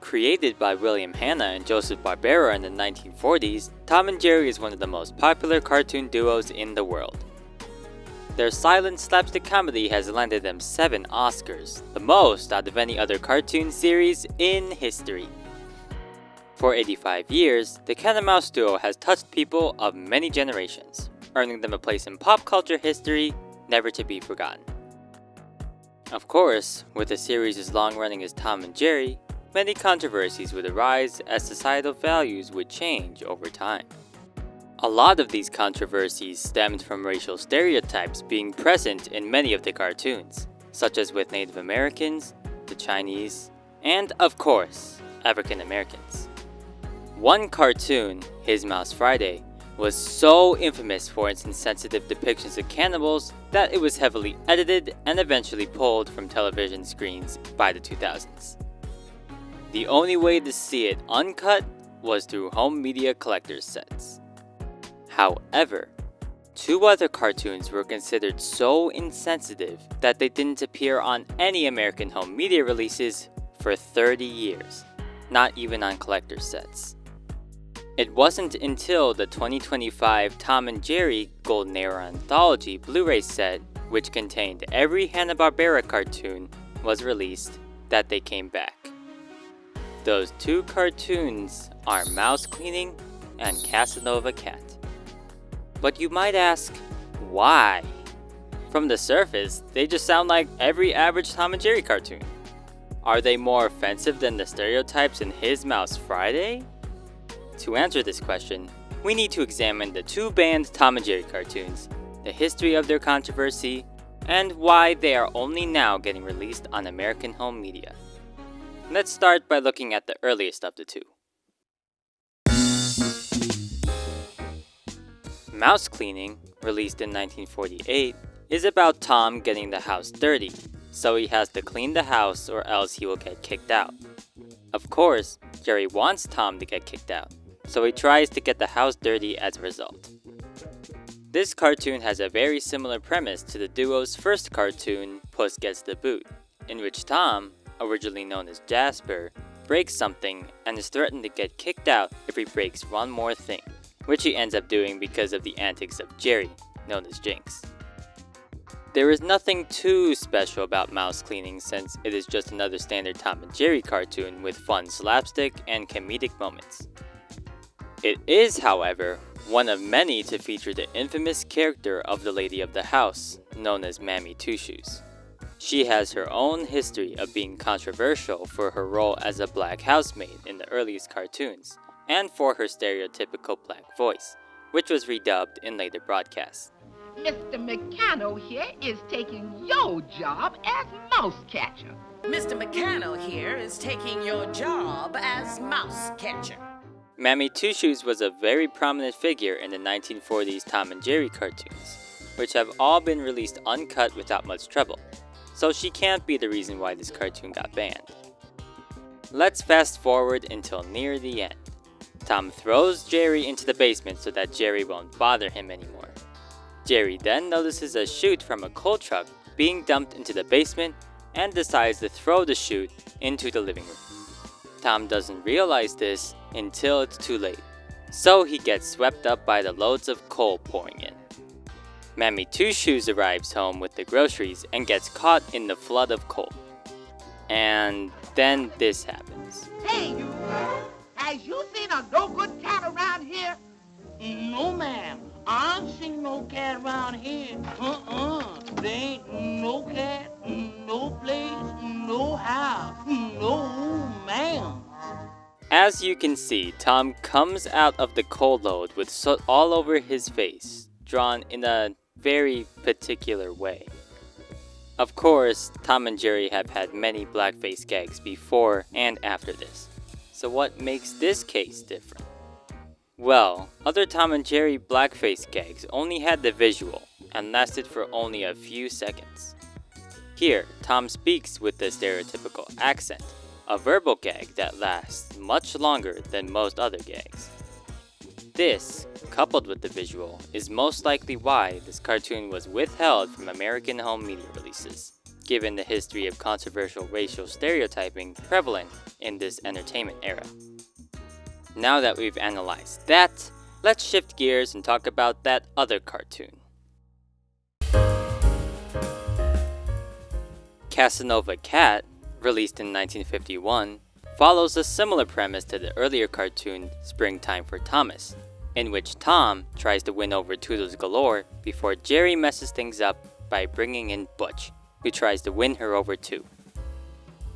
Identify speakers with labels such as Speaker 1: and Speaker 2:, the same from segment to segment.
Speaker 1: Created by William Hanna and Joseph Barbera in the 1940s, Tom and Jerry is one of the most popular cartoon duos in the world. Their silent slapstick comedy has landed them 7 Oscars, the most out of any other cartoon series in history. For 85 years, the Cat and Mouse duo has touched people of many generations, earning them a place in pop culture history never to be forgotten. Of course, with a series as long-running as Tom and Jerry, many controversies would arise as societal values would change over time. A lot of these controversies stemmed from racial stereotypes being present in many of the cartoons, such as with Native Americans, the Chinese, and of course, African Americans. One cartoon, His Mouse Friday, was so infamous for its insensitive depictions of cannibals that it was heavily edited and eventually pulled from television screens by the 2000s. The only way to see it uncut was through home media collector's sets. However, 2 other cartoons were considered so insensitive that they didn't appear on any American home media releases for 30 years, not even on collector's sets. It wasn't until the 2025 Tom and Jerry Golden Era Anthology Blu-ray set, which contained every Hanna-Barbera cartoon, was released, that they came back. Those 2 cartoons are Mouse Cleaning and Casanova Cat. But you might ask, why? From the surface, they just sound like every average Tom and Jerry cartoon. Are they more offensive than the stereotypes in His Mouse Friday? To answer this question, we need to examine the 2 banned Tom and Jerry cartoons, the history of their controversy, and why they are only now getting released on American home media. Let's start by looking at the earliest of the 2. Mouse Cleaning, released in 1948, is about Tom getting the house dirty, so he has to clean the house or else he will get kicked out. Of course, Jerry wants Tom to get kicked out, so he tries to get the house dirty as a result. This cartoon has a very similar premise to the duo's first cartoon, Puss Gets the Boot, in which Tom, originally known as Jasper, breaks something and is threatened to get kicked out if he breaks one more thing, which he ends up doing because of the antics of Jerry, known as Jinx. There is nothing too special about Mouse Cleaning since it is just another standard Tom and Jerry cartoon with fun slapstick and comedic moments. It is, however, one of many to feature the infamous character of the Lady of the House, known as Mammy Two Shoes. She has her own history of being controversial for her role as a black housemaid in the earliest cartoons, and for her stereotypical black voice, which was redubbed in later broadcasts.
Speaker 2: Mr. McCannell here is taking your job as mouse catcher.
Speaker 3: Mr. McCannell here is taking your job as mouse catcher.
Speaker 1: Mammy Two Shoes was a very prominent figure in the 1940s Tom and Jerry cartoons, which have all been released uncut without much trouble, so she can't be the reason why this cartoon got banned. Let's fast forward until near the end. Tom throws Jerry into the basement so that Jerry won't bother him anymore. Jerry then notices a chute from a coal truck being dumped into the basement and decides to throw the chute into the living room. Tom doesn't realize this until it's too late, so he gets swept up by the loads of coal pouring in. Mammy Two Shoes arrives home with the groceries and gets caught in the flood of coal. And then this happens.
Speaker 2: Hey, you! Has you seen a no-good cat around here?
Speaker 4: No, ma'am. I ain't seen no cat around here. There ain't no cat, no place, no house. No, ma'am.
Speaker 1: As you can see, Tom comes out of the coal load with soot all over his face, drawn in a very particular way. Of course, Tom and Jerry have had many blackface gags before and after this. So what makes this case different? Well, other Tom and Jerry blackface gags only had the visual and lasted for only a few seconds. Here, Tom speaks with the stereotypical accent, a verbal gag that lasts much longer than most other gags. This, coupled with the visual, is most likely why this cartoon was withheld from American home media releases, given the history of controversial racial stereotyping prevalent in this entertainment era. Now that we've analyzed that, let's shift gears and talk about that other cartoon. Casanova Cat, released in 1951, follows a similar premise to the earlier cartoon Springtime for Thomas, in which Tom tries to win over Toodles galore before Jerry messes things up by bringing in Butch, who tries to win her over too.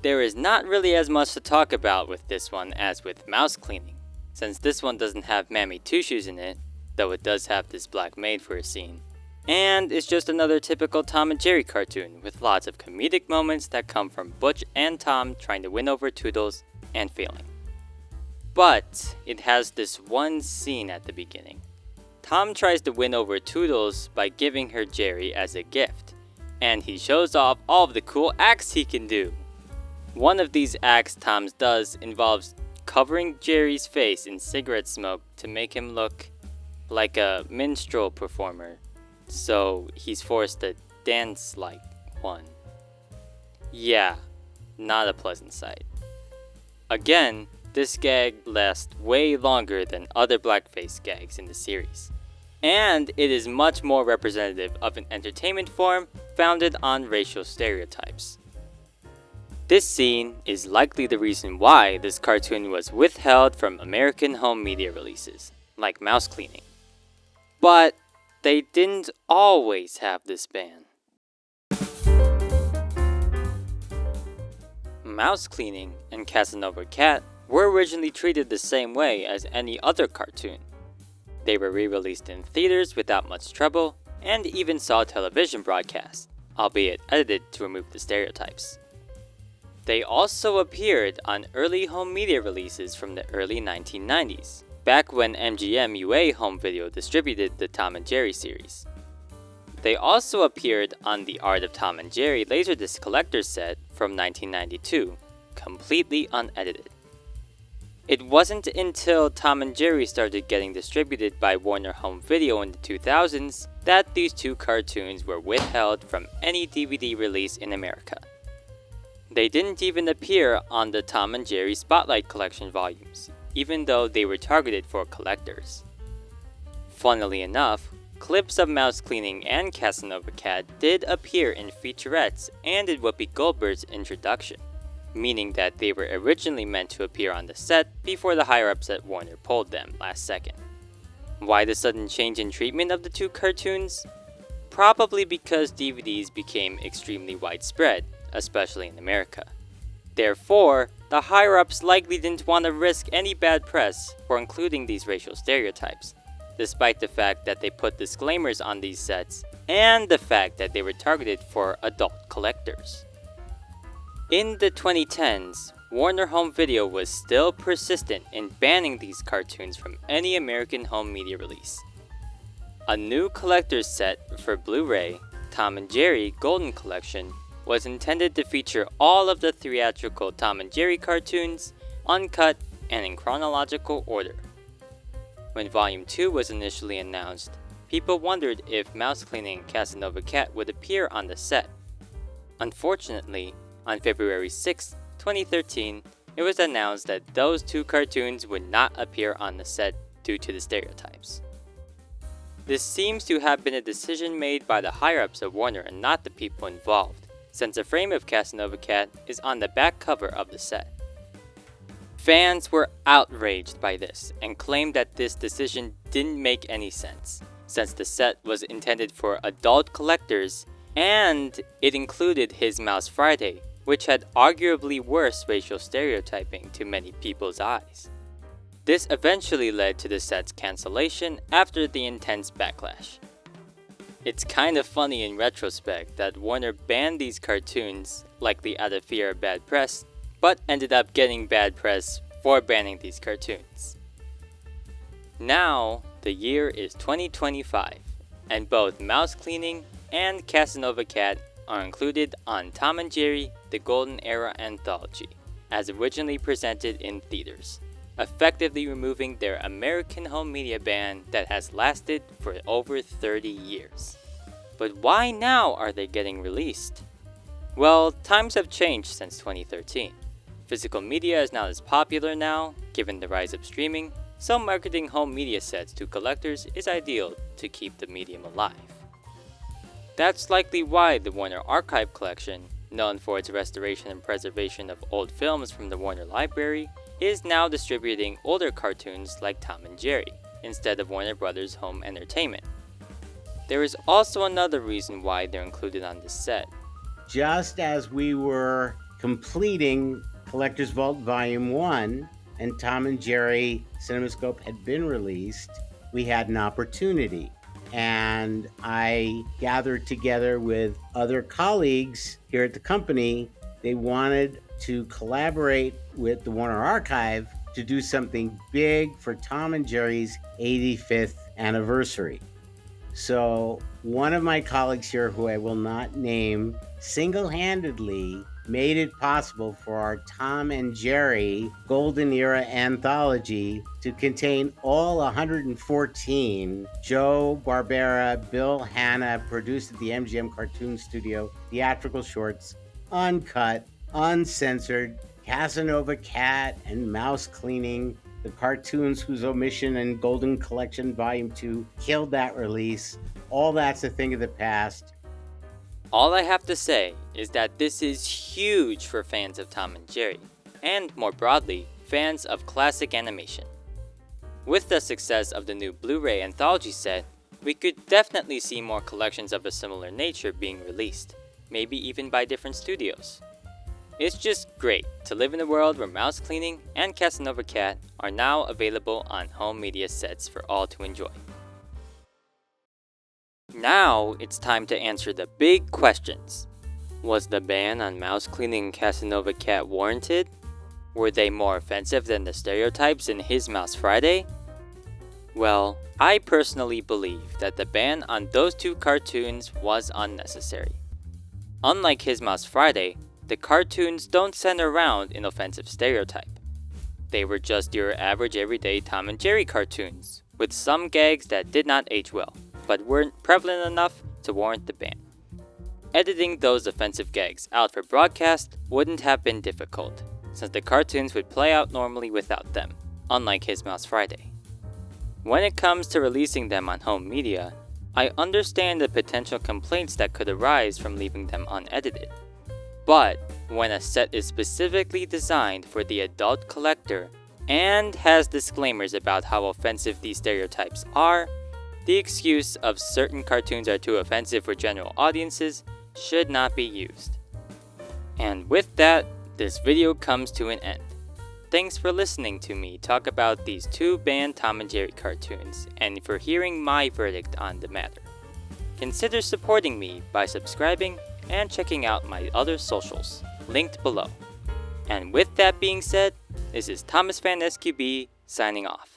Speaker 1: There is not really as much to talk about with this one as with Mouse Cleaning, since this one doesn't have Mammy Two Shoes in it, though it does have this black maid for a scene. And it's just another typical Tom and Jerry cartoon with lots of comedic moments that come from Butch and Tom trying to win over Toodles and failing. But it has this one scene at the beginning. Tom tries to win over Toodles by giving her Jerry as a gift, and he shows off all of the cool acts he can do. One of these acts Tom does involves covering Jerry's face in cigarette smoke to make him look like a minstrel performer, so he's forced to dance like one. Yeah, not a pleasant sight. Again, this gag lasts way longer than other blackface gags in the series, and it is much more representative of an entertainment form founded on racial stereotypes. This scene is likely the reason why this cartoon was withheld from American home media releases, like Mouse Cleaning. But they didn't always have this ban. Mouse Cleaning and Casanova Cat were originally treated the same way as any other cartoon. They were re-released in theaters without much trouble, and even saw television broadcasts, albeit edited to remove the stereotypes. They also appeared on early home media releases from the early 1990s, back when MGM UA Home Video distributed the Tom and Jerry series. They also appeared on the Art of Tom and Jerry Laserdisc collector's set from 1992, completely unedited. It wasn't until Tom and Jerry started getting distributed by Warner Home Video in the 2000s that these two cartoons were withheld from any DVD release in America. They didn't even appear on the Tom and Jerry Spotlight Collection volumes, even though they were targeted for collectors. Funnily enough, clips of Mouse Cleaning and Casanova Cat did appear in featurettes and in Whoopi Goldberg's introduction, meaning that they were originally meant to appear on the set before the higher-ups at Warner pulled them last second. Why the sudden change in treatment of the two cartoons? Probably because DVDs became extremely widespread, especially in America. Therefore, the higher-ups likely didn't want to risk any bad press for including these racial stereotypes, despite the fact that they put disclaimers on these sets and the fact that they were targeted for adult collectors. In the 2010s, Warner Home Video was still persistent in banning these cartoons from any American home media release. A new collector's set for Blu-ray, Tom and Jerry Golden Collection, was intended to feature all of the theatrical Tom and Jerry cartoons, uncut and in chronological order. When Volume 2 was initially announced, people wondered if Mouse Cleaning and Casanova Cat would appear on the set. Unfortunately, on February 6, 2013, it was announced that those two cartoons would not appear on the set due to the stereotypes. This seems to have been a decision made by the higher-ups of Warner and not the people involved, since a frame of Casanova Cat is on the back cover of the set. Fans were outraged by this and claimed that this decision didn't make any sense, since the set was intended for adult collectors and it included His Mouse Friday, which had arguably worse racial stereotyping to many people's eyes. This eventually led to the set's cancellation after the intense backlash. It's kind of funny in retrospect that Warner banned these cartoons, likely out of fear of bad press, but ended up getting bad press for banning these cartoons. Now, the year is 2025, and both Mouse Cleaning and Casanova Cat are included on Tom and Jerry: The Golden Era Anthology, as originally presented in theaters, effectively removing their American home media ban that has lasted for over 30 years. But why now are they getting released? Well, times have changed since 2013. Physical media is not as popular now, given the rise of streaming, so marketing home media sets to collectors is ideal to keep the medium alive. That's likely why the Warner Archive Collection, known for its restoration and preservation of old films from the Warner Library, is now distributing older cartoons like Tom and Jerry, instead of Warner Brothers Home Entertainment. There is also another reason why they're included on this set.
Speaker 5: Just as we were completing Collector's Vault Volume 1 and Tom and Jerry CinemaScope had been released, we had an opportunity. And I gathered together with other colleagues here at the company. They wanted to collaborate with the Warner Archive to do something big for Tom and Jerry's 85th anniversary. So one of my colleagues here, who I will not name, single-handedly made it possible for our Tom and Jerry Golden Era anthology to contain all 114 Joe Barbera, Bill Hanna produced at the MGM Cartoon Studio theatrical shorts, uncut, uncensored, Casanova Cat and Mouse Cleaning, the cartoons whose omission in Golden Collection Volume 2 killed that release. All that's a thing of the past.
Speaker 1: All I have to say is that this is huge for fans of Tom and Jerry, and more broadly, fans of classic animation. With the success of the new Blu-ray anthology set, we could definitely see more collections of a similar nature being released, maybe even by different studios. It's just great to live in a world where Mouse Cleaning and Casanova Cat are now available on home media sets for all to enjoy. Now it's time to answer the big questions. Was the ban on Mouse Cleaning and Casanova Cat warranted? Were they more offensive than the stereotypes in His Mouse Friday? Well, I personally believe that the ban on those two cartoons was unnecessary. Unlike His Mouse Friday, the cartoons don't center around an offensive stereotype. They were just your average everyday Tom and Jerry cartoons, with some gags that did not age well, but weren't prevalent enough to warrant the ban. Editing those offensive gags out for broadcast wouldn't have been difficult, since the cartoons would play out normally without them, unlike His Mouse Friday. When it comes to releasing them on home media, I understand the potential complaints that could arise from leaving them unedited. But when a set is specifically designed for the adult collector and has disclaimers about how offensive these stereotypes are, the excuse of certain cartoons are too offensive for general audiences should not be used. And with that, this video comes to an end. Thanks for listening to me talk about these two banned Tom and Jerry cartoons and for hearing my verdict on the matter. Consider supporting me by subscribing and checking out my other socials, linked below. And with that being said, this is ThomasfanSQB signing off.